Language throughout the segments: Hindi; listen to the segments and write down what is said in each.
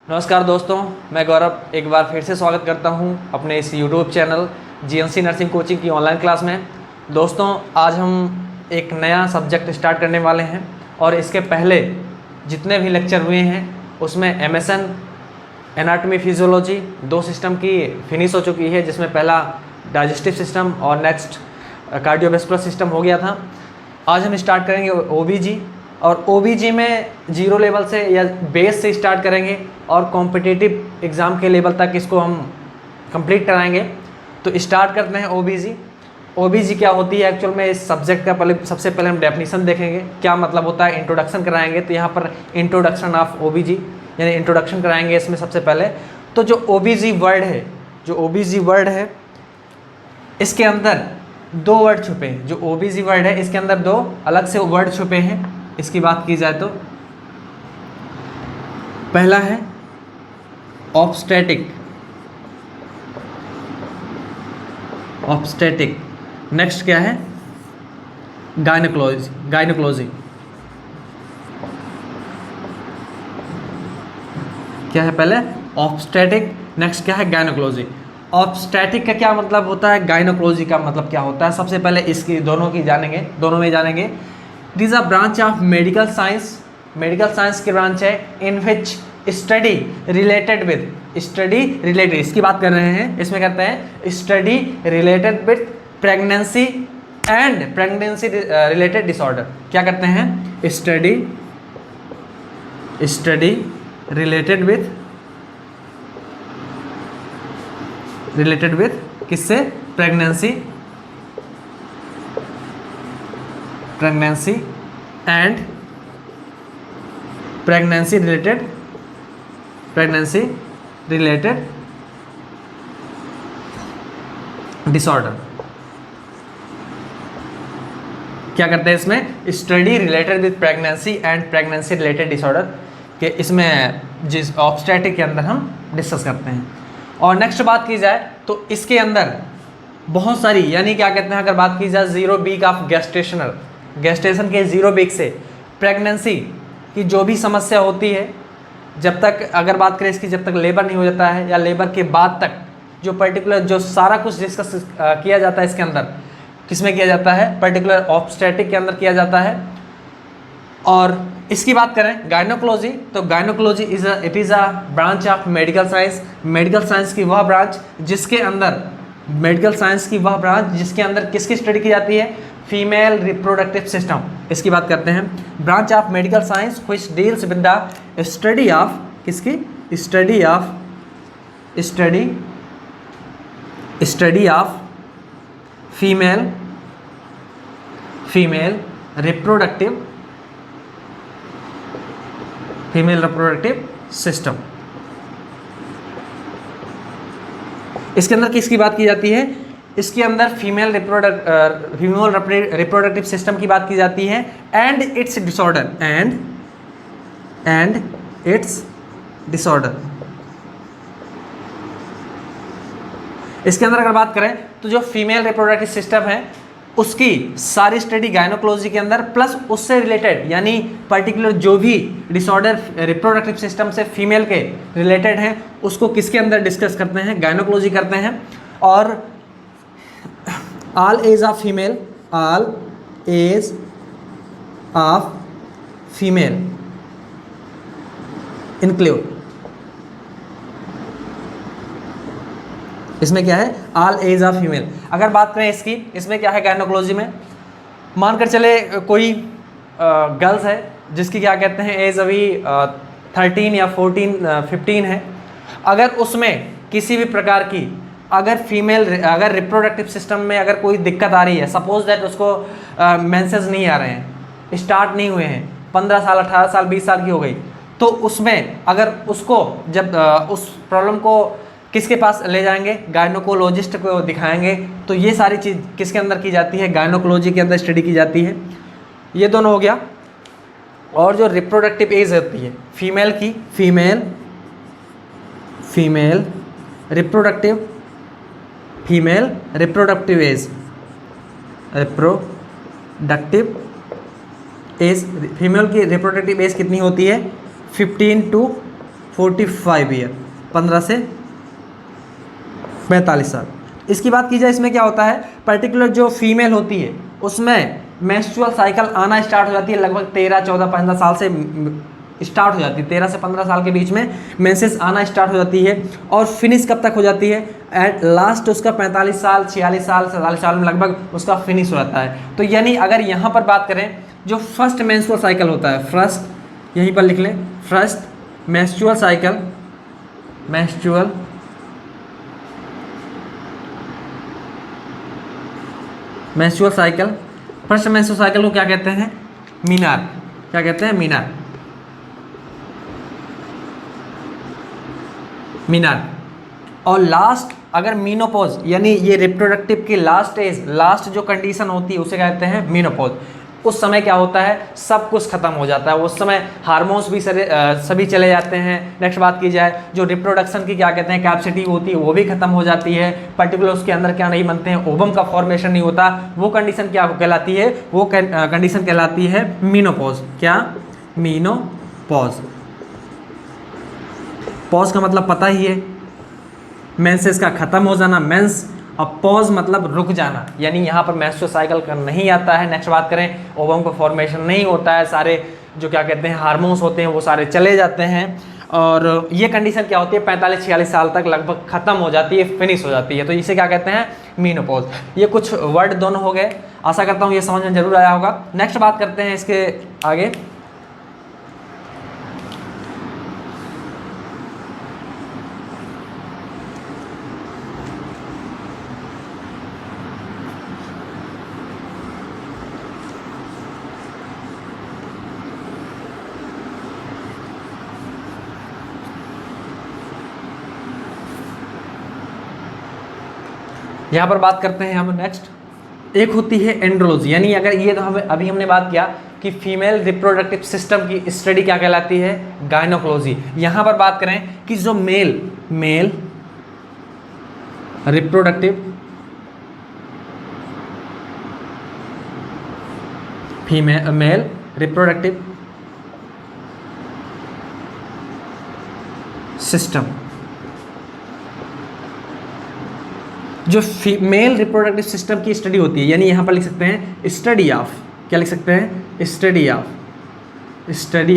नमस्कार दोस्तों, मैं गौरव एक बार फिर से स्वागत करता हूं अपने इस YouTube channel GNC nursing coaching की ऑनलाइन क्लास में। दोस्तों, आज हम एक नया सब्जेक्ट स्टार्ट करने वाले हैं और इसके पहले जितने भी लेक्चर हुए हैं उसमें MSN एनाटॉमी फिजियोलॉजी 2 सिस्टम की फिनिश हो चुकी है, जिसमें पहला डाइजेस्टिव सिस्टम और नेक्स्ट कार्डियोवैस्कुलर सिस्टम हो गया था। आज हम स्टार्ट करेंगे OBG और OBG में 0 लेवल से या बेस से स्टार्ट करेंगे और कॉम्पिटिटिव एग्ज़ाम के लेवल तक इसको हम कंप्लीट कराएंगे। तो स्टार्ट करते हैं OBG। OBG क्या होती है एक्चुअल में, इस सब्जेक्ट का सबसे पहले हम डेफिनेशन देखेंगे, क्या मतलब होता है, इंट्रोडक्शन कराएंगे। तो यहाँ पर इंट्रोडक्शन ऑफ OBG यानी इंट्रोडक्शन कराएंगे इसमें सबसे पहले। तो जो OBG वर्ड है इसके अंदर 2 वर्ड छुपे हैं। जो OBG वर्ड है इसके अंदर 2 अलग से वर्ड छुपे हैं। इसकी बात की जाए तो पहला है ऑब्स्टेटिक, नेक्स्ट क्या है गायनोकोलॉजी। क्या है पहले ऑब्स्टेटिक, नेक्स्ट क्या है गायनोकोलॉजी। ऑब्स्टेटिक का क्या मतलब होता है, गायनोकोलॉजी का मतलब क्या होता है, सबसे पहले इसकी दोनों में जानेंगे। This a branch of medical science की ब्रांच है इन विच स्टडी रिलेटेड, इसकी बात कर रहे हैं। इसमें कहते हैं study related with pregnancy and pregnancy related disorder. क्या करते हैं, स्टडी रिलेटेड विद किससे, pregnancy and pregnancy related disorder. क्या करते हैं इसमें, study related with pregnancy and pregnancy related disorder के इसमें जिस ऑब्स्टेटिक के अंदर हम डिस्कस करते हैं। और नेक्स्ट बात की जाए तो इसके अंदर बहुत सारी, यानी क्या कहते हैं, अगर बात की जाए 0 वीक ऑफ गेस्टेशन के 0 वीक से प्रेगनेंसी की जो भी समस्या होती है, जब तक अगर बात करें इसकी, जब तक लेबर नहीं हो जाता है या लेबर के बाद तक जो पर्टिकुलर जो सारा कुछ डिस्कस किया जाता है इसके अंदर, किसमें किया जाता है, पर्टिकुलर ऑब्स्टेटिक के अंदर किया जाता है। और इसकी बात करें गायनोकोलॉजी, तो gynaecology it is a branch of medical science की वह ब्रांच जिसके अंदर किसकी स्टडी की जाती है, फीमेल रिप्रोडक्टिव सिस्टम। इसकी बात करते हैं, branch of medical science which deals with the study of किसकी, study of female reproductive system. इसके अंदर किसकी बात की जाती है, इसके अंदर फीमेल रिप्रोडक्टिव सिस्टम की बात की जाती है एंड इट्स डिसऑर्डर। इसके अंदर अगर बात करें तो जो फीमेल रिप्रोडक्टिव सिस्टम है उसकी सारी स्टडी गायनोकोलॉजी के अंदर, प्लस उससे रिलेटेड यानी पर्टिकुलर जो भी डिसऑर्डर रिप्रोडक्टिव सिस्टम से फीमेल के रिलेटेड हैं उसको किसके अंदर डिस्कस करते हैं, गायनोकोलॉजी करते हैं। और all age of female include, इसमें क्या है, ऑल एज ऑफ फीमेल। अगर बात करें इसकी, इसमें क्या है गायनोकोलॉजी में, मानकर चले कोई गर्ल्स है जिसकी क्या कहते हैं एज अभी 13 या 15 है, अगर उसमें किसी भी प्रकार की अगर रिप्रोडक्टिव सिस्टम में अगर कोई दिक्कत आ रही है, सपोज दैट उसको मेंसेस नहीं आ रहे हैं, स्टार्ट नहीं हुए हैं, 15 साल 18 साल 20 साल की हो गई, तो उसमें अगर उसको जब उस प्रॉब्लम को किसके पास ले जाएंगे, गायनोकोलॉजिस्ट को दिखाएंगे। तो ये सारी चीज़ किसके अंदर की जाती है, गायनोकोलॉजी के अंदर स्टडी की जाती है। ये दोनों हो गया। और जो रिप्रोडक्टिव एज होती है फीमेल की, फीमेल रिप्रोडक्टिव एज फीमेल की रिप्रोडक्टिव एज कितनी होती है, 15 to 45 ईयर, 15 से 45 साल। इसकी बात की जाए, इसमें क्या होता है, पर्टिकुलर जो फीमेल होती है उसमें मेंस्ट्रुअल साइकिल आना स्टार्ट हो जाती है लगभग 13, 14, 15 साल से स्टार्ट हो जाती है। 13 से 15 साल के बीच में मेंसेस आना स्टार्ट हो जाती है और फिनिश कब तक हो जाती है, एट लास्ट उसका 45 साल, 46 साल, 47 साल में लगभग उसका फिनिश हो जाता है। तो यानी अगर यहाँ पर बात करें, जो फर्स्ट मेंस्ट्रुअल साइकिल होता है, फर्स्ट यहीं पर लिख लें, first menstrual cycle, menstrual cycle, first menstrual cycle को क्या कहते हैं, मीनार, क्या कहते हैं, मीनार, मीनार। और लास्ट अगर मीनोपॉज, यानी ये रिप्रोडक्टिव की लास्ट एज, लास्ट जो कंडीशन होती है उसे कहते हैं मीनोपॉज। उस समय क्या होता है, सब कुछ खत्म हो जाता है, उस समय हार्मोन्स भी सभी चले जाते हैं। नेक्स्ट बात की जाए, जो रिप्रोडक्शन की क्या कहते हैं कैपेसिटी होती है वो भी खत्म हो जाती है। पर्टिकुलर उसके अंदर क्या नहीं बनते हैं, ओवम का फॉर्मेशन नहीं होता, वो कंडीशन क्या कहलाती है, वो कंडीशन कहलाती है मीनोपॉज। क्या, मीनोपॉज। पॉज का मतलब पता ही है, मेंसेस का खत्म हो जाना, मेंस, और पॉज मतलब रुक जाना, यानी यहाँ पर मेंस्ट्रुअल साइकिल का नहीं आता है। नेक्स्ट बात करें, ओवम का फॉर्मेशन नहीं होता है, सारे जो क्या कहते हैं हार्मोन्स होते हैं वो सारे चले जाते हैं। और ये कंडीशन क्या होती है, 45-46 साल तक लगभग खत्म हो जाती है, फिनिश हो जाती है। तो इसे क्या कहते हैं, मीनोपॉज। ये कुछ वर्ड दोनों हो गए, आशा करता हूँ ये समझ में जरूर आया होगा। नेक्स्ट बात करते हैं इसके आगे। यहाँ पर बात करते हैं हम नेक्स्ट, एक होती है एंड्रोलॉजी, यानी अगर ये तो हमें अभी हमने बात किया कि फीमेल रिप्रोडक्टिव सिस्टम की स्टडी क्या कहलाती है, गायनोकोलॉजी। यहाँ पर बात करें कि जो male reproductive, male reproductive system, जो फीमेल रिप्रोडक्टिव सिस्टम की स्टडी होती है, यानी यहाँ पर लिख सकते हैं स्टडी ऑफ, क्या लिख सकते हैं, स्टडी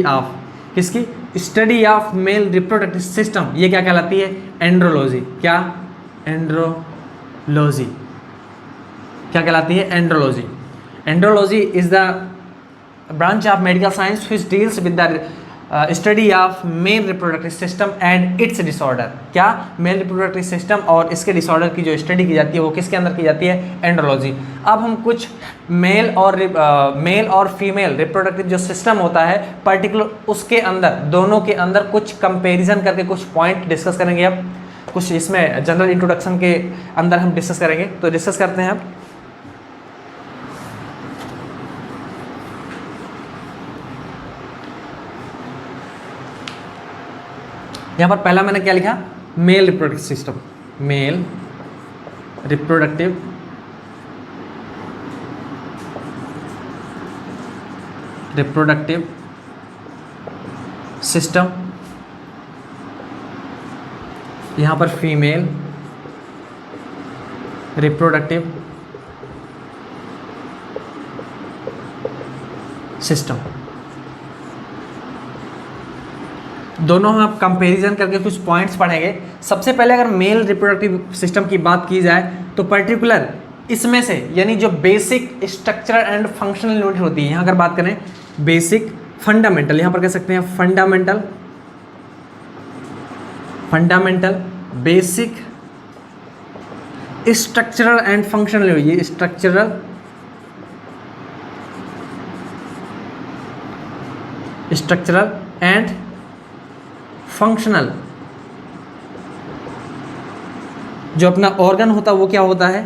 ऑफ किसकी, study of male reproductive system, ये क्या कहलाती है, एंड्रोलॉजी। क्या, एंड्रोलॉजी, क्या कहलाती है, andrology. Andrology is the branch of medical science which deals with the study of male reproductive system and it's disorder. क्या, मेल रिप्रोडक्टिव सिस्टम और इसके डिसऑर्डर की जो स्टडी की जाती है वो किसके अंदर की जाती है, एंड्रोलॉजी। अब हम कुछ मेल और फीमेल रिप्रोडक्टिव जो सिस्टम होता है पर्टिकुलर, उसके अंदर, दोनों के अंदर कुछ कंपैरिजन करके कुछ पॉइंट डिस्कस करेंगे। अब कुछ इसमें जनरल इंट्रोडक्शन के अंदर हम डिस्कस करेंगे, तो डिस्कस करते हैं अब। यहाँ पर पहला मैंने क्या लिखा, male reproductive system, male reproductive system, यहाँ पर फीमेल रिप्रोडक्टिव सिस्टम, दोनों हम कंपैरिजन करके कुछ पॉइंट्स पढ़ेंगे। सबसे पहले अगर मेल रिप्रोडक्टिव सिस्टम की बात की जाए तो पर्टिकुलर इसमें से, यानी जो basic structural and functional unit होती है, यहाँ अगर बात करें बेसिक, फंडामेंटल, यहाँ पर कह सकते हैं fundamental, basic, structural and functional, ये स्ट्रक्चरल, एंड फंक्शनल, जो अपना ऑर्गन होता है वो क्या होता है,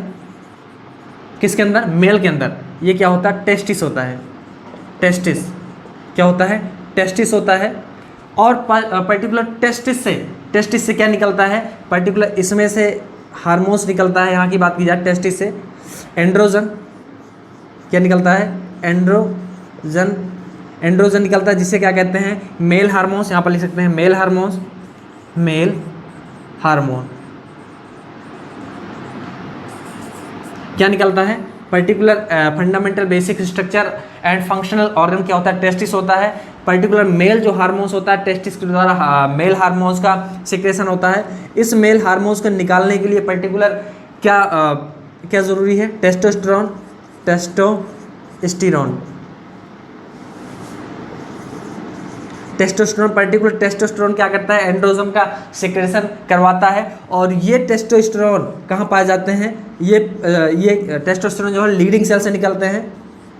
किसके अंदर, मेल के अंदर, ये क्या होता है, टेस्टिस होता है। टेस्टिस क्या होता है, टेस्टिस होता है। और पर्टिकुलर टेस्टिस से क्या निकलता है, पर्टिकुलर इसमें से हार्मोन्स निकलता है। यहाँ की बात की जाए टेस्टिस से एंड्रोजन, क्या निकलता है, एंड्रोजन निकलता है, जिससे क्या कहते हैं, मेल हार्मोन्स। यहाँ पर लिख सकते हैं मेल हार्मोन्स, मेल हार्मोन। क्या निकलता है? Particular fundamental basic structure and functional organ क्या होता है? टेस्टिस होता है। पर्टिकुलर मेल जो हार्मोन्स होता है टेस्टिस के द्वारा मेल हार्मोन्स का सिक्रेशन होता है। इस मेल हार्मोन्स को निकालने के लिए पर्टिकुलर क्या ज़रूरी है? टेस्टोस्टेरोन। टेस्टोस्टेरोन पर्टिकुलर टेस्टोस्टेरोन क्या करता है? एंड्रोजन का सिक्रेशन करवाता है। और ये टेस्टोस्टेरोन कहाँ पाए जाते हैं? ये टेस्टोस्टेरोन जो है लीडिंग सेल से निकलते हैं।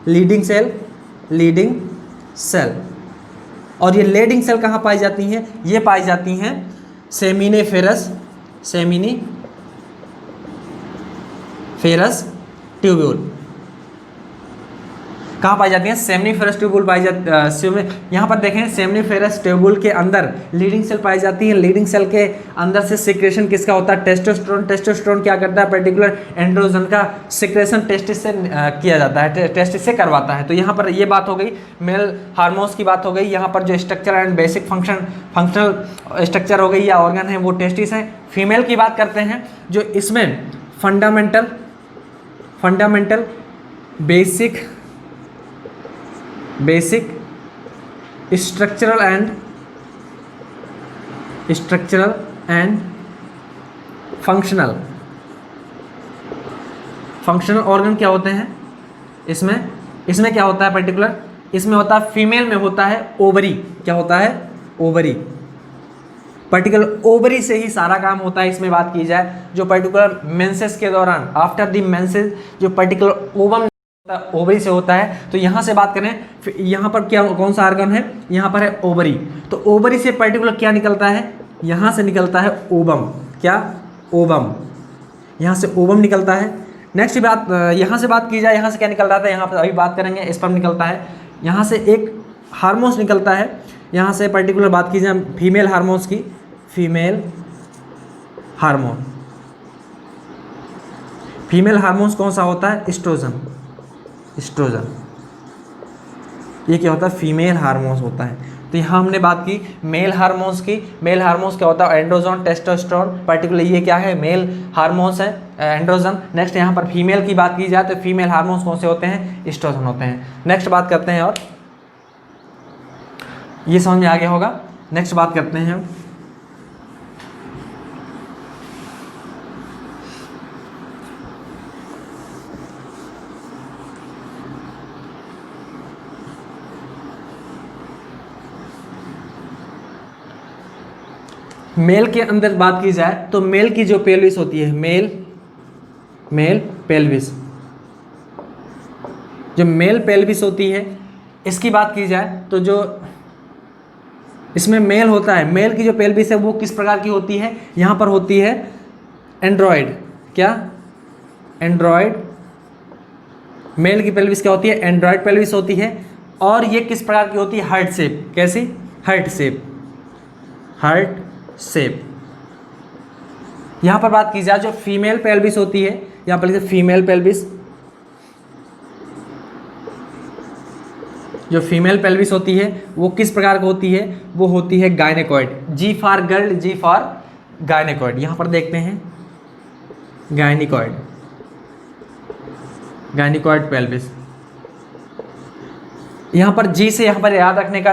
Leading cell. और ये लीडिंग सेल कहाँ पाई जाती हैं? ये पाई जाती हैं सेमिनिफेरस ट्यूब्यूल। कहाँ पाई जाती है? सेमनीफेरस ट्यूब्यूल पाई जाती है। यहाँ पर देखें सेमनीफेरस ट्यूब्यूल के अंदर लीडिंग सेल पाई जाती है। लीडिंग सेल के अंदर से सिक्रेशन किसका होता है? टेस्टोस्टेरोन। टेस्टोस्टेरोन क्या करता है? पर्टिकुलर एंड्रोजन का सिक्रेशन टेस्टिस से किया जाता है, टेस्टिस से करवाता है। तो यहाँ पर ये बात हो गई, मेल हार्मोन्स की बात हो गई। यहाँ पर जो structure and basic functional structure हो गई या ऑर्गन है वो टेस्टिस है। फीमेल की बात करते हैं, जो इसमें fundamental basic structural and functional organ क्या होते हैं? इसमें क्या होता है? पर्टिकुलर इसमें होता है, फीमेल में होता है ओवरी। क्या होता है? ओवरी। पर्टिकुलर ओवरी से ही सारा काम होता है। इसमें बात की जाए जो पर्टिकुलर मेंसेस के दौरान, आफ्टर द मेंसेस जो पर्टिकुलर ओवम ओवरी से होता है। तो यहाँ से बात करें, यहाँ पर क्या कौन सा ऑर्गन है? यहाँ पर है ओवरी। तो ओवरी से पर्टिकुलर क्या निकलता है? यहाँ से निकलता है ओवम। क्या? ओवम। यहाँ से ओवम निकलता है। नेक्स्ट बात, यहाँ से बात की जाए, यहाँ से क्या निकल रहा था? यहाँ पर अभी बात करेंगे, स्पर्म निकलता है। यहाँ से एक हार्मोन्स निकलता है। यहाँ से पर्टिकुलर बात की जाए फीमेल हार्मोन्स की, फीमेल हार्मोन्स कौन सा होता है? एस्ट्रोजन। ये क्या होता है? फीमेल हार्मोन्स होता है। तो यहाँ हमने बात की मेल हार्मोन्स की। मेल हार्मोन्स क्या होता है? Androgen, testosterone. पर्टिकुलर ये क्या है? मेल हार्मोन्स है, एंड्रोजन। नेक्स्ट यहाँ पर फीमेल की बात की जाए तो फीमेल हार्मोन्स कौन से होते हैं? एस्ट्रोजन होते हैं। नेक्स्ट बात करते हैं, और ये समझ में आ गया होगा। नेक्स्ट बात करते हैं, मेल के अंदर बात की जाए तो मेल की जो पेल्विस होती है, मेल पेल्विस, जो मेल पेल्विस होती है, इसकी बात की जाए तो जो इसमें मेल होता है, मेल की जो पेल्विस है वो किस प्रकार की होती है? यहाँ पर होती है एंड्रॉयड। क्या? एंड्रॉयड। मेल की पेल्विस क्या होती है? एंड्रॉयड पेल्विस होती है। और ये किस प्रकार की होती है? Heart shape. कैसी? Heart shape. यहाँ पर बात की जाए जो फीमेल पेल्विस होती है, यहाँ पर फीमेल पेल्विस, जो फीमेल पेल्विस होती है वो किस प्रकार की होती है? वो होती है gynaecoid. G for girl, G for gynaecoid. यहाँ पर देखते हैं गायनेकॉइड पेल्विस। यहाँ पर जी से यहाँ पर याद रखने का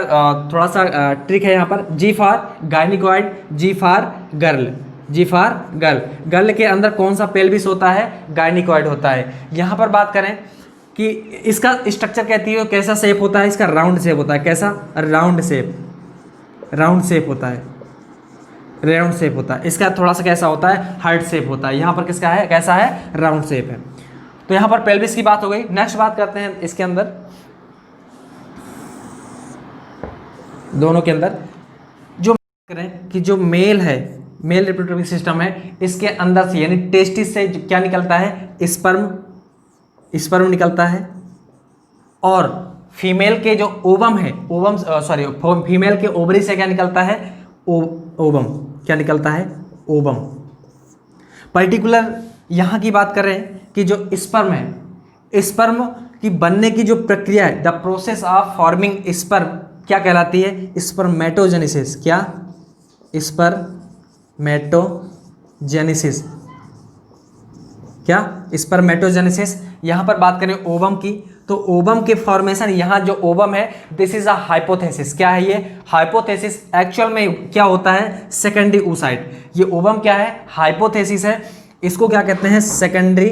थोड़ा सा ट्रिक है। यहाँ पर G for gynaecoid, G for girl. Girl के अंदर कौन सा पेल्विस होता है? गायनेकॉइड होता है। यहाँ पर बात करें कि इसका स्ट्रक्चर कहती है कैसा शेप होता है? इसका राउंड शेप होता है। कैसा? राउंड शेप होता है। इसका थोड़ा सा कैसा होता है? हार्ट शेप होता है। यहाँ पर किसका है? कैसा है? राउंड शेप है। तो यहाँ पर पेल्विस की बात हो गई। नेक्स्ट बात करते हैं इसके अंदर, दोनों के अंदर जो करें कि जो मेल है, मेल रिप्रोडक्टिव सिस्टम है, इसके अंदर से यानी टेस्टिस से क्या निकलता है? स्पर्म निकलता है। और फीमेल के जो ओवम है, फीमेल के ओवरी से क्या निकलता है? ओवम। क्या निकलता है? ओवम। पर्टिकुलर यहाँ की बात करें कि जो स्पर्म है, स्पर्म की बनने की जो प्रक्रिया है, the process of forming sperm क्या कहलाती है? स्पर्मेटोजेनेसिस। क्या? स्पर्मेटोजेनेसिस। क्या? स्पर्मेटोजेनेसिस। यहाँ पर बात करें ओवम की, तो ओवम के फॉर्मेशन, यहाँ जो ओवम है दिस इज अ हाइपोथेसिस। क्या है ये? हाइपोथेसिस। एक्चुअल में क्या होता है? Secondary oocyte। ये ओवम क्या है? हाइपोथेसिस है। इसको क्या कहते हैं? Secondary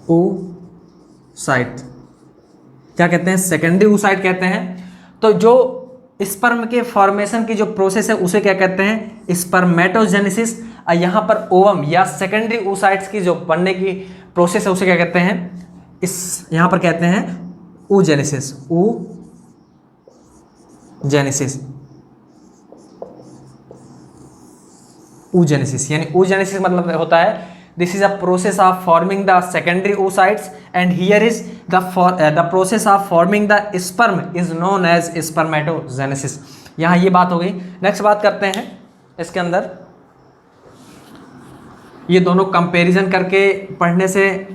oocyte। क्या कहते हैं? सेकेंडरी oocyte कहते हैं। तो जो स्पर्म के फॉर्मेशन की जो प्रोसेस है उसे क्या कहते हैं? स्पर्मेटोजेनेसिस। यहाँ पर ओवम या सेकेंडरी oocytes की जो बनने की प्रोसेस है उसे क्या कहते हैं? इस यहाँ पर कहते हैं oogenesis। oogenesis यानी oogenesis मतलब होता है this is a process of forming the secondary oocytes and here is the process of forming the sperm is known as spermatogenesis. यहाँ ये बात हो गई। नेक्स्ट बात करते हैं इसके अंदर, ये दोनों कंपैरिजन करके पढ़ने से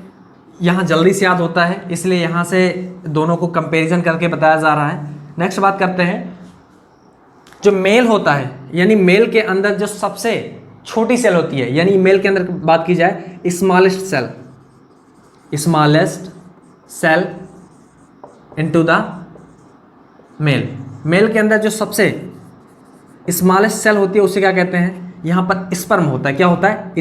यहाँ जल्दी से याद होता है, इसलिए यहाँ से दोनों को कंपैरिजन करके बताया जा रहा है। नेक्स्ट बात करते हैं, जो मेल होता है यानी मेल के अंदर जो सबसे छोटी सेल होती है, यानी मेल के अंदर बात की जाए smallest cell into the male के अंदर जो सबसे स्मॉलेस्ट सेल होती है उसे क्या कहते हैं? यहाँ पर स्पर्म होता है। क्या होता है?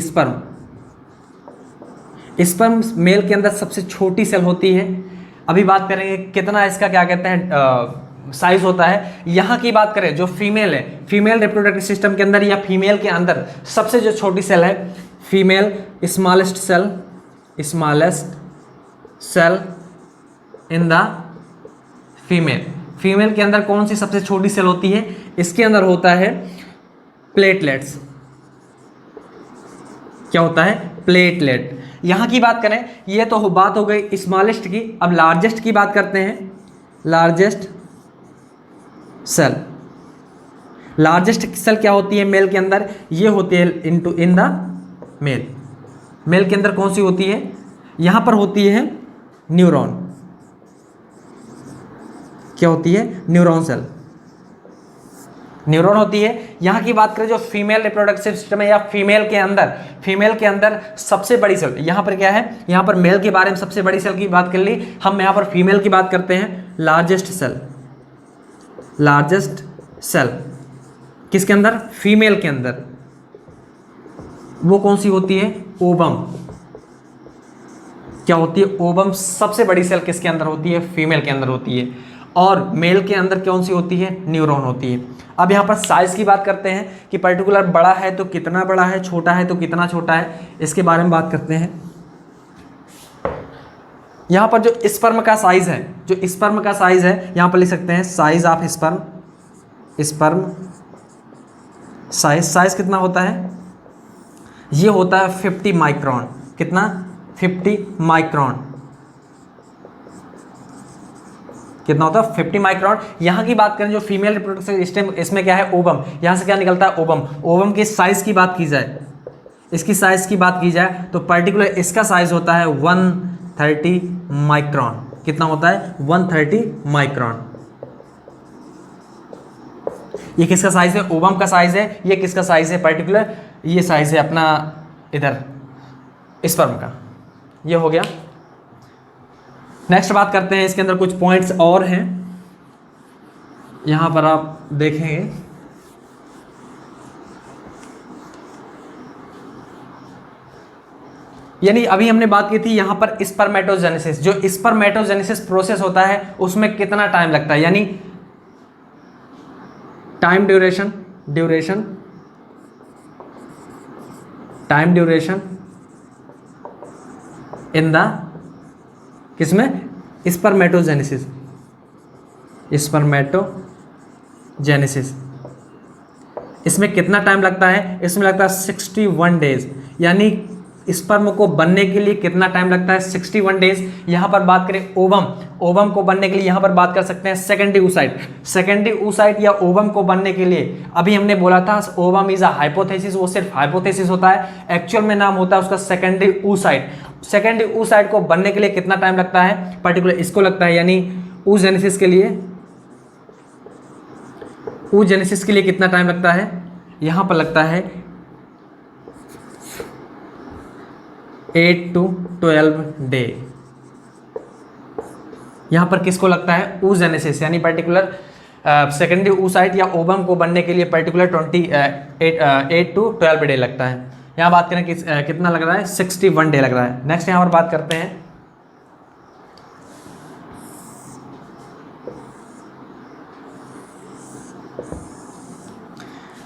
स्पर्म मेल के अंदर सबसे छोटी सेल होती है। अभी बात करेंगे कितना इसका क्या कहते हैं साइज होता है। यहाँ की बात करें जो फीमेल है, फीमेल रिप्रोडक्टिव सिस्टम के अंदर या फीमेल के अंदर सबसे जो छोटी सेल है female smallest cell in the female के अंदर कौन सी सबसे छोटी सेल होती है? इसके अंदर होता है प्लेटलेट्स। क्या होता है? प्लेटलेट। यहाँ की बात करें, ये तो बात हो गई स्मॉलेस्ट की। अब लार्जेस्ट की बात करते हैं। लार्जेस्ट सेल क्या होती है मेल के अंदर? ये होती है इन द मेल के अंदर कौन सी होती है? यहाँ पर होती है न्यूरॉन। क्या होती है? न्यूरॉन होती है। यहाँ की बात करें जो फीमेल रिप्रोडक्टिव सिस्टम है या फीमेल के अंदर सबसे बड़ी सेल, यहाँ पर क्या है? यहाँ पर मेल के बारे में सबसे बड़ी सेल की बात कर ली, हम यहाँ पर फीमेल की बात करते हैं। लार्जेस्ट सेल किसके अंदर? फीमेल के अंदर। वो कौन सी होती है? ओवम। क्या होती है? ओवम। सबसे बड़ी सेल किसके अंदर होती है? फीमेल के अंदर होती है। और मेल के अंदर कौन सी होती है? न्यूरॉन होती है। अब यहाँ पर साइज की बात करते हैं कि पर्टिकुलर बड़ा है तो कितना बड़ा है, छोटा है तो कितना छोटा है, इसके बारे में बात करते हैं। यहाँ पर जो स्पर्म का साइज है, यहाँ पर लिख सकते हैं साइज ऑफ स्पर्म साइज कितना होता है? ये होता है 50 माइक्रोन। कितना? 50 माइक्रोन। कितना होता है? 50 माइक्रोन। यहाँ की बात करें जो फीमेल रिप्रोडक्टिव सिस्टम, इसमें क्या है? ओवम। यहाँ से क्या निकलता है? ओवम की साइज की बात की जाए, इसकी साइज की बात की जाए तो पर्टिकुलर इसका साइज होता है 130 माइक्रोन। कितना होता है? 130 माइक्रोन। ये किसका साइज है? ओवम का साइज है। ये किसका साइज है? पर्टिकुलर ये साइज है अपना इधर स्पर्म का। ये हो गया। नेक्स्ट बात करते हैं, इसके अंदर कुछ पॉइंट्स और हैं, यहां पर आप देखेंगे। यानी अभी हमने बात की थी यहां पर स्पर्मेटोजेनेसिस, जो स्पर्मेटोजेनेसिस प्रोसेस होता है उसमें कितना टाइम लगता है, यानी टाइम ड्यूरेशन इन द किसमें? स्पर्मेटोजेनेसिस इसमें कितना टाइम लगता है? इसमें लगता है 61 डेज। यानी स्पर्म को बनने के लिए कितना टाइम लगता है? 61 डेज। यहाँ पर बात करें ओवम को बनने के लिए, यहाँ पर बात कर सकते हैं सेकेंडरी oocyte या ओवम को बनने के लिए। अभी हमने बोला था ओवम इज अ हाइपोथेसिस, वो सिर्फ हाइपोथेसिस होता है, एक्चुअल में नाम होता है उसका सेकेंडरी oocyte को बनने के लिए कितना टाइम लगता है? पर्टिकुलर इसको लगता है, यानी oogenesis के लिए oogenesis के लिए कितना टाइम लगता है? यहाँ पर लगता है 8 to 12 डे। यहाँ पर किसको लगता है? oogenesis यानी पर्टिकुलर सेकेंडरी oocyte या ओवम को बनने के लिए पर्टिकुलर 8 to 12 डे लगता है। यहाँ बात करें कितना लग रहा है? 61 डे लग रहा है। नेक्स्ट यहाँ पर बात करते हैं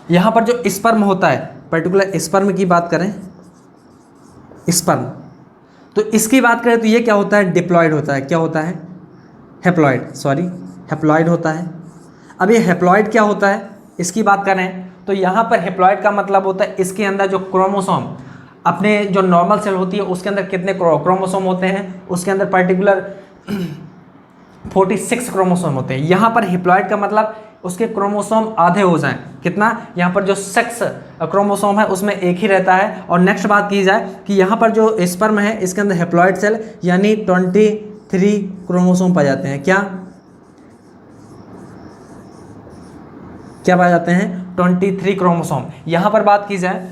यहाँ पर जो स्पर्म होता है, पर्टिकुलर स्पर्म की बात करें, स्पर्म, तो इसकी बात करें तो ये क्या होता है? डिप्लॉयड होता है। क्या होता है? हेप्लॉयड, सॉरी हेप्लॉयड होता है। अब ये हेप्लॉयड क्या होता है इसकी बात करें तो यहाँ पर हेप्लॉयड का मतलब होता है इसके अंदर जो क्रोमोसोम, अपने जो नॉर्मल सेल होती है उसके अंदर कितने क्रोमोसोम होते हैं? उसके अंदर पर्टिकुलर 46 क्रोमोसोम होते हैं। यहाँ पर हेप्लॉयड का मतलब उसके क्रोमोसोम आधे हो जाएं। कितना? यहाँ पर जो सेक्स क्रोमोसोम है उसमें एक ही रहता है। और नेक्स्ट बात की जाए कि यहाँ पर जो स्पर्म है इसके अंदर हेप्लॉयड सेल यानी 23 क्रोमोसोम पाए जाते हैं। क्या पाए जाते हैं? 23 क्रोमोसोम। यहाँ पर बात की जाए,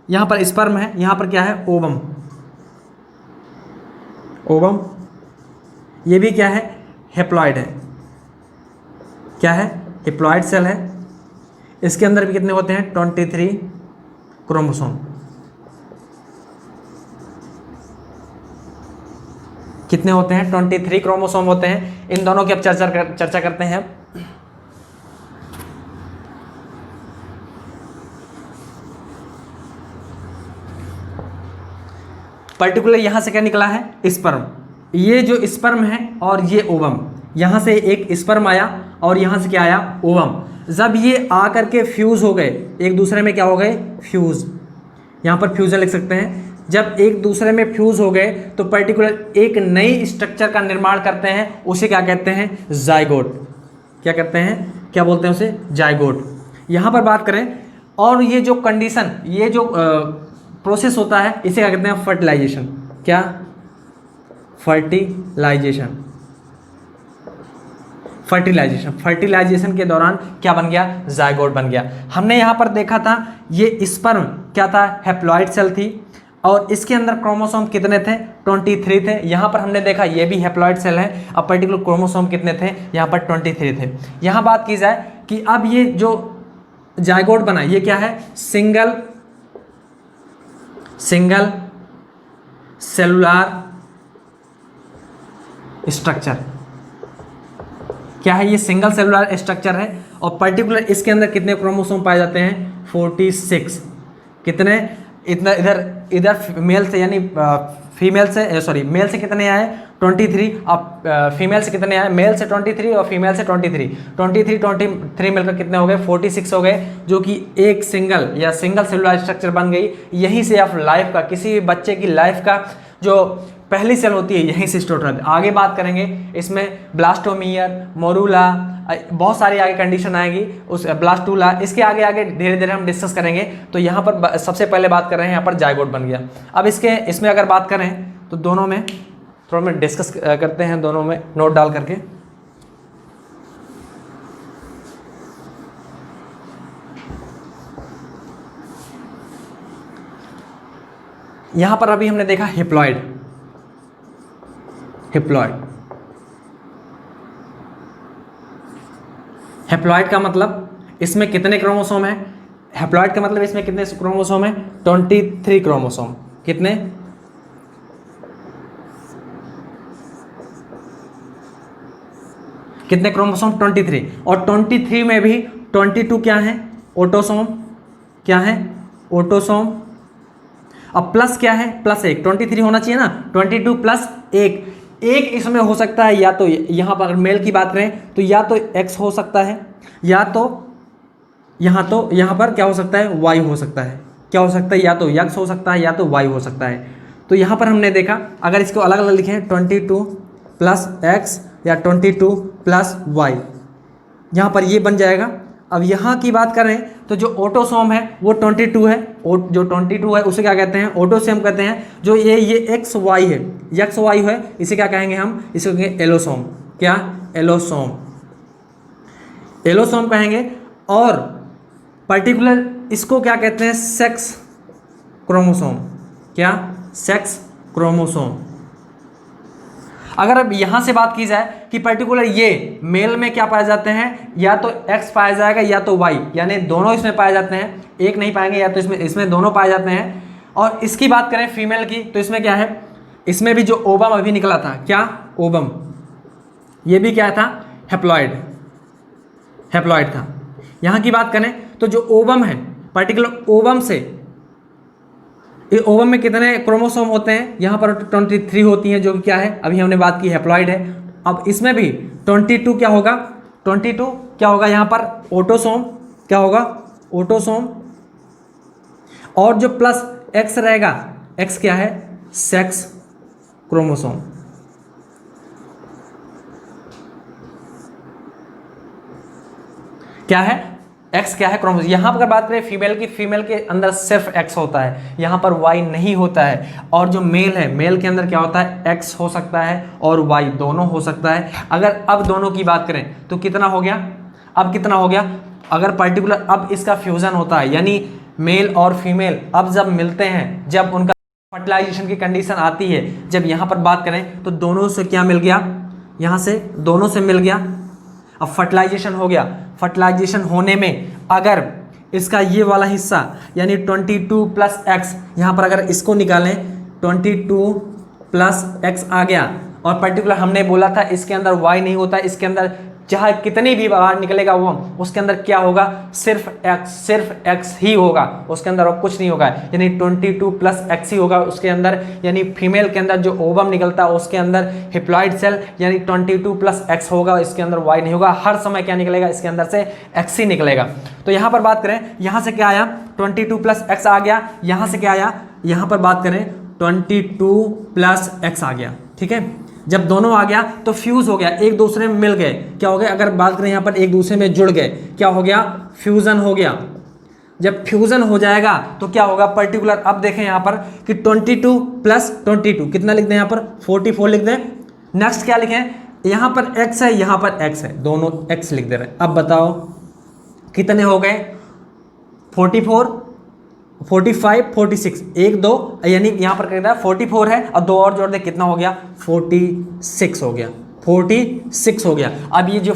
यहाँ पर स्पर्म है, यहाँ पर क्या है? ओवम। ओवम ये भी क्या है? हेप्लॉयड है। क्या है? हेप्लॉयड सेल है। इसके अंदर भी कितने होते हैं? 23 क्रोमोसोम। कितने होते हैं? 23 क्रोमोसोम होते हैं। इन दोनों की अब चर्चा करते हैं। पर्टिकुलर यहाँ से क्या निकला है? स्पर्म। ये जो स्पर्म है और ये ओवम, यहाँ से एक स्पर्म आया और यहाँ से क्या आया? ओवम। जब ये आ करके फ्यूज़ हो गए एक दूसरे में, क्या हो गए? फ्यूज़। यहाँ पर फ्यूजन लिख सकते हैं। जब एक दूसरे में फ्यूज़ हो गए तो पर्टिकुलर एक नई स्ट्रक्चर का निर्माण करते हैं, उसे क्या कहते हैं? जाइगोट। क्या कहते हैं? क्या बोलते हैं उसे? जाइगोट। यहाँ पर बात करें और ये जो कंडीशन, ये जो प्रोसेस होता है इसे क्या कहते हैं? फर्टिलाइजेशन। क्या? फर्टिलाइजेशन। फर्टिलाइजेशन के दौरान क्या बन गया? जाइगोट बन गया। हमने यहाँ पर देखा था ये स्पर्म क्या था? हेप्लॉयड सेल थी और इसके अंदर क्रोमोसोम कितने थे? 23 थे। यहाँ पर हमने देखा ये भी हेप्लॉयड सेल है। अब पर्टिकुलर क्रोमोसोम कितने थे? यहाँ पर 23 थे। यहाँ बात की जाए कि अब ये जो जाइगोट बना ये क्या है? Single cellular structure. क्या है? ये सिंगल सेलुलर स्ट्रक्चर है और पर्टिकुलर इसके अंदर कितने क्रोमोसोम पाए जाते हैं? 46। कितने? इतना इधर मेल से यानी फीमेल से, सॉरी मेल से कितने आए? 23। अब फीमेल से कितने आए? मेल से 23 और फीमेल से 23 मिलकर कितने हो गए? 46 हो गए, जो कि एक सिंगल सेलुलर स्ट्रक्चर बन गई। यहीं से आप लाइफ का, किसी भी बच्चे की लाइफ का जो पहली सेल होती है यहीं से स्टार्ट होता है। आगे बात करेंगे इसमें ब्लास्टोमियर, मोरूला, बहुत सारी आगे कंडीशन आएगी, उस ब्लास्टूला, इसके आगे आगे धीरे धीरे हम डिस्कस करेंगे। तो यहाँ पर सबसे पहले बात कर रहे हैं, यहाँ पर जाइगोट बन गया। अब इसमें अगर बात करें तो दोनों में थोड़ा में डिस्कस करते हैं, दोनों में नोट डाल करके। यहाँ पर अभी हमने देखा हेप्लॉयड। हेप्लॉयड का मतलब इसमें कितने क्रोमोसोम है? हेप्लॉयड का मतलब इसमें कितने क्रोमोसोम है? 23 क्रोमोसोम। कितने? कितने क्रोमोसोम? 23। और 23 में भी 22 क्या है? ऑटोसोम। क्या है? ऑटोसोम। अब प्लस क्या है? +1। 23 होना चाहिए ना, 22 + 1। एक इसमें हो सकता है या तो यहाँ पर मेल की बात करें तो या तो X हो सकता है, या तो यहाँ पर क्या हो सकता है? Y हो सकता है। क्या हो सकता है? या तो X हो सकता है या तो Y हो सकता है। तो यहाँ पर हमने देखा अगर इसको अलग अलग लिखें 22 + X या 22 + Y, यहाँ पर ये बन जाएगा। अब यहाँ की बात करें तो जो ऑटोसोम है वो 22 है, जो 22 है उसे क्या कहते हैं? ऑटोसोम कहते हैं। जो ये XY है, XY है, इसे क्या कहेंगे हम? इसे कहेंगे एलोसोम। क्या? एलोसोम कहेंगे। और पर्टिकुलर इसको क्या कहते हैं, सेक्स क्रोमोसोम। क्या? Sex chromosome. अगर अब यहां से बात की जाए कि पर्टिकुलर ये मेल में क्या पाए जाते हैं, या तो एक्स पाया जाएगा या तो वाई, यानी दोनों इसमें पाए जाते हैं, एक नहीं पाएंगे, या तो इसमें दोनों पाए जाते हैं। और इसकी बात करें फीमेल की, तो इसमें क्या है, इसमें भी जो ओवम अभी निकला था, क्या? ओवम। ये भी क्या था? हैप्लॉइड, हैप्लॉइड था। यहां की बात करें तो जो ओवम है, पर्टिकुलर ओवम से, ओवम में कितने क्रोमोसोम होते हैं? यहाँ पर 23 होती हैं, जो कि क्या है, अभी हमने बात की हैप्लॉइड है। अब इसमें भी 22 क्या होगा, 22 क्या होगा यहाँ पर? ऑटोसोम। क्या होगा? ऑटोसोम। और जो प्लस एक्स रहेगा, एक्स क्या है? Sex chromosome. क्या है? एक्स क्या है? क्रोमोसोम। यहां पर अगर बात करें फीमेल की, फीमेल के अंदर सिर्फ एक्स होता है, यहां पर वाई नहीं होता है। और जो मेल है, मेल के अंदर क्या होता है? एक्स हो सकता है और वाई दोनों हो सकता है। अगर अब दोनों की बात करें तो कितना हो गया? अब कितना हो गया? अगर पर्टिकुलर अब इसका फ्यूजन होता है, यानी मेल और फीमेल अब जब मिलते हैं, जब उनका फर्टिलाइजेशन की कंडीशन आती है, जब यहां पर बात करें तो दोनों से क्या मिल गया? यहां से दोनों से मिल गया। अब फर्टिलाइजेशन हो गया। फर्टिलाइजेशन होने में अगर इसका ये वाला हिस्सा, यानी 22 प्लस एक्स, यहाँ पर अगर इसको निकालें, 22 प्लस एक्स आ गया, और पर्टिकुलर हमने बोला था इसके अंदर वाई नहीं होता, इसके अंदर चाहे कितनी भी बाहर निकलेगा वो, उसके अंदर क्या होगा? सिर्फ एक्स ही होगा, उसके अंदर और कुछ नहीं होगा, यानी 22 प्लस एक्स ही होगा उसके अंदर। यानी फीमेल के अंदर जो ओवम निकलता है उसके अंदर हिप्लॉइड सेल, यानी 22 प्लस एक्स होगा, इसके अंदर वाई नहीं होगा, हर समय क्या निकलेगा? इसके अंदर से एक्स ही निकलेगा। तो यहाँ पर बात करें, यहाँ से क्या आया? 22 प्लस एक्स आ गया। यहाँ से क्या आया? यहाँ पर बात करें 22 प्लस एक्स आ गया। ठीक है, जब दोनों आ गया तो फ्यूज हो गया, एक दूसरे में मिल गए। क्या हो गया? अगर बात करें यहाँ पर एक दूसरे में जुड़ गए, क्या हो गया? फ्यूजन हो गया। जब फ्यूजन हो जाएगा तो क्या होगा? पर्टिकुलर अब देखें यहाँ पर कि 22 प्लस 22 कितना लिख दें? यहाँ पर 44 लिख दें। नेक्स्ट क्या लिखें? यहाँ पर x है, यहाँ पर x है, दोनों x लिख दे रहे हैं। अब बताओ कितने हो गए? 44, 45, 46, 1 2, यानी यहाँ पर कहता है 44 है, और 2 और जोड़ दे, कितना हो गया? 46 हो गया। 46 हो गया। अब ये जो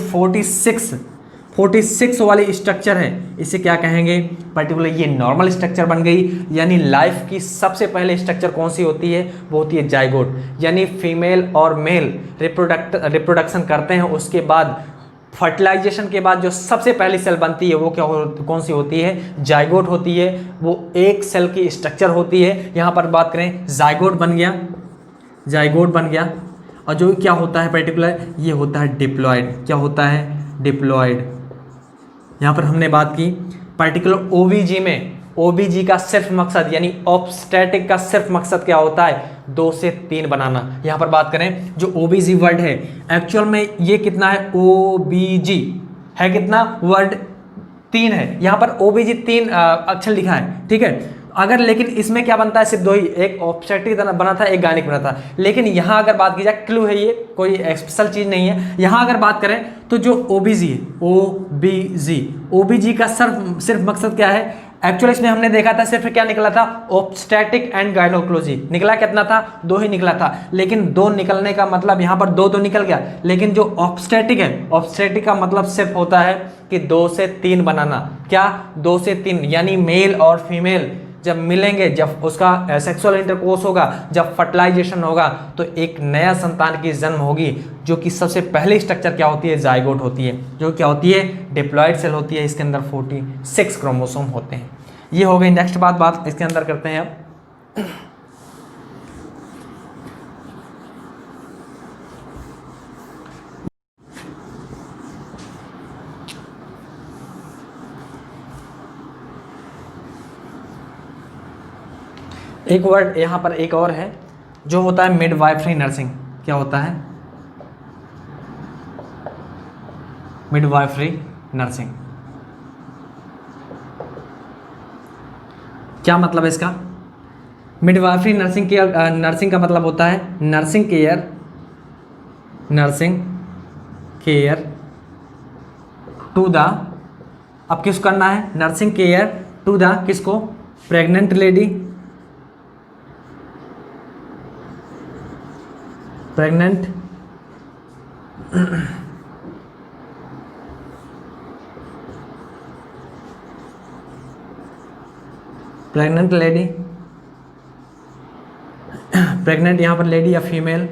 46 वाली स्ट्रक्चर है, इसे क्या कहेंगे? पर्टिकुलर ये नॉर्मल स्ट्रक्चर बन गई। यानी लाइफ की सबसे पहले स्ट्रक्चर कौन सी होती है? वो होती है जाइगोट। यानी फीमेल और मेल रिप्रोडक्शन करते हैं, उसके बाद फर्टिलाइजेशन के बाद जो सबसे पहली सेल बनती है वो कौन सी होती है? जाइगोट होती है। वो एक सेल की स्ट्रक्चर होती है। यहाँ पर बात करें जाइगोट बन गया, जाइगोट बन गया। और जो क्या होता है पर्टिकुलर, ये होता है डिप्लॉयड। क्या होता है? डिप्लॉयड। यहाँ पर हमने बात की पर्टिकुलर ओवीजी में, ओबीजी का सिर्फ मकसद, यानी ऑब्स्टेटिक का सिर्फ मकसद क्या होता है? 2 से 3 बनाना। यहाँ पर बात करें जो ओबीजी वर्ड है, एक्चुअल में ये कितना है? ओबीजी है कितना? वर्ड 3 है। यहाँ पर ओबीजी 3 अक्षर लिखा है। ठीक है, अगर लेकिन इसमें क्या बनता है? सिर्फ 2 ही, एक ऑब्स्टेटिक बना था, एक गायनिक बना था। लेकिन यहाँ अगर बात की जाए, क्लू है ये, कोई स्पेशल चीज नहीं है। यहाँ अगर बात करें तो जो ओबीजी है, ओबीजी का सिर्फ मकसद क्या है? एक्चुअली इसमें हमने देखा था सिर्फ क्या निकला था? ऑब्स्टेटिक एंड गायनोकोलॉजी निकला। कितना था? 2 ही निकला था। लेकिन 2 निकलने का मतलब यहाँ पर 2 तो निकल गया, लेकिन जो ऑब्स्टेटिक है, ऑब्स्टेटिक का मतलब सिर्फ होता है कि 2 से 3 बनाना। क्या? 2 से 3, यानी मेल और फीमेल जब मिलेंगे, जब उसका सेक्सुअल इंटरकोर्स होगा, जब फर्टिलाइजेशन होगा, तो एक नया संतान की जन्म होगी, जो कि सबसे पहले स्ट्रक्चर क्या होती है? जाइगोट होती है। जो क्या होती है? डिप्लॉयड सेल होती है। इसके अंदर 46 क्रोमोसोम होते हैं। ये हो गई। नेक्स्ट बात इसके अंदर करते हैं अब। एक वर्ड यहाँ पर एक और है जो होता है मिडवाइफरी नर्सिंग। क्या होता है? Midwifery nursing. क्या मतलब है इसका? मिडवाइफरी नर्सिंग का मतलब होता है नर्सिंग केयर टू द अब किसको करना है, नर्सिंग केयर टू द किसको, pregnant lady, pregnant pregnant lady, pregnant यहाँ पर लेडी या फीमेल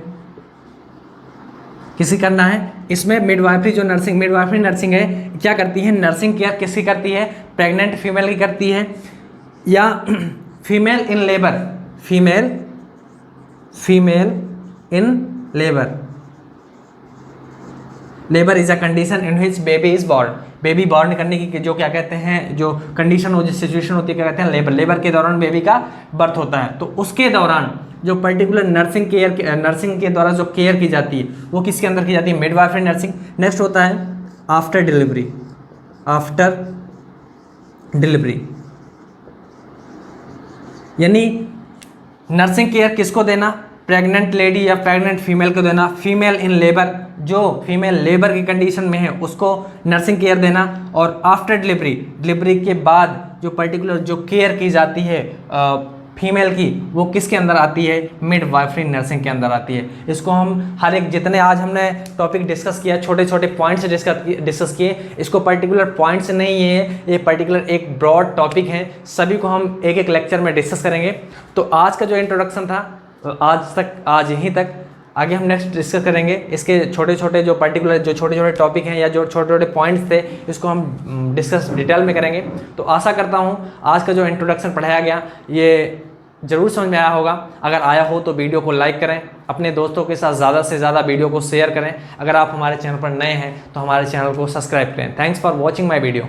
किसी करना है। इसमें मिडवाइफरी जो नर्सिंग, मिडवाइफरी नर्सिंग है क्या करती है, नर्सिंग केयर किसकी करती है, प्रेग्नेंट फीमेल की करती है, या female in labour, female in labour, labour is a condition in which baby is born, baby born करने की जो क्या कहते हैं, जो कंडीशन हो, जो सिचुएशन होती है, क्या कहते हैं, लेबर, लेबर के दौरान बेबी का बर्थ होता है। तो उसके दौरान जो पर्टिकुलर नर्सिंग केयर, नर्सिंग के द्वारा जो केयर की जाती है वो किसके अंदर की जाती है, मिडवाइफरी नर्सिंग। नेक्स्ट होता है आफ्टर डिलीवरी, आफ्टर डिलीवरी, यानी नर्सिंग केयर किसको देना, प्रेग्नेंट लेडी या प्रेग्नेंट फीमेल को देना, फीमेल इन लेबर, जो फीमेल लेबर की कंडीशन में है उसको नर्सिंग केयर देना, और आफ्टर डिलीवरी, डिलीवरी के बाद जो पर्टिकुलर जो केयर की जाती है फीमेल की, वो किसके अंदर आती है, मिडवाइफरी नर्सिंग के अंदर आती है। इसको हम हर एक, जितने आज हमने टॉपिक डिस्कस किया, छोटे छोटे पॉइंट्स डिस्कस किए, इसको पर्टिकुलर पॉइंट्स नहीं है, ये पर्टिकुलर एक ब्रॉड टॉपिक है, सभी को हम एक एक लेक्चर में डिस्कस करेंगे। तो आज का जो इंट्रोडक्शन था आज यहीं तक, आगे हम नेक्स्ट डिस्कस करेंगे इसके छोटे छोटे जो पर्टिकुलर जो छोटे छोटे टॉपिक हैं या जो छोटे छोटे पॉइंट्स थे, इसको हम डिस्कस डिटेल में करेंगे। तो आशा करता हूँ आज का जो इंट्रोडक्शन पढ़ाया गया ये ज़रूर समझ में आया होगा। अगर आया हो तो वीडियो को लाइक करें, अपने दोस्तों के साथ ज़्यादा से ज़्यादा वीडियो को शेयर करें। अगर आप हमारे चैनल पर नए हैं तो हमारे चैनल को सब्सक्राइब करें। Thanks for watching my video.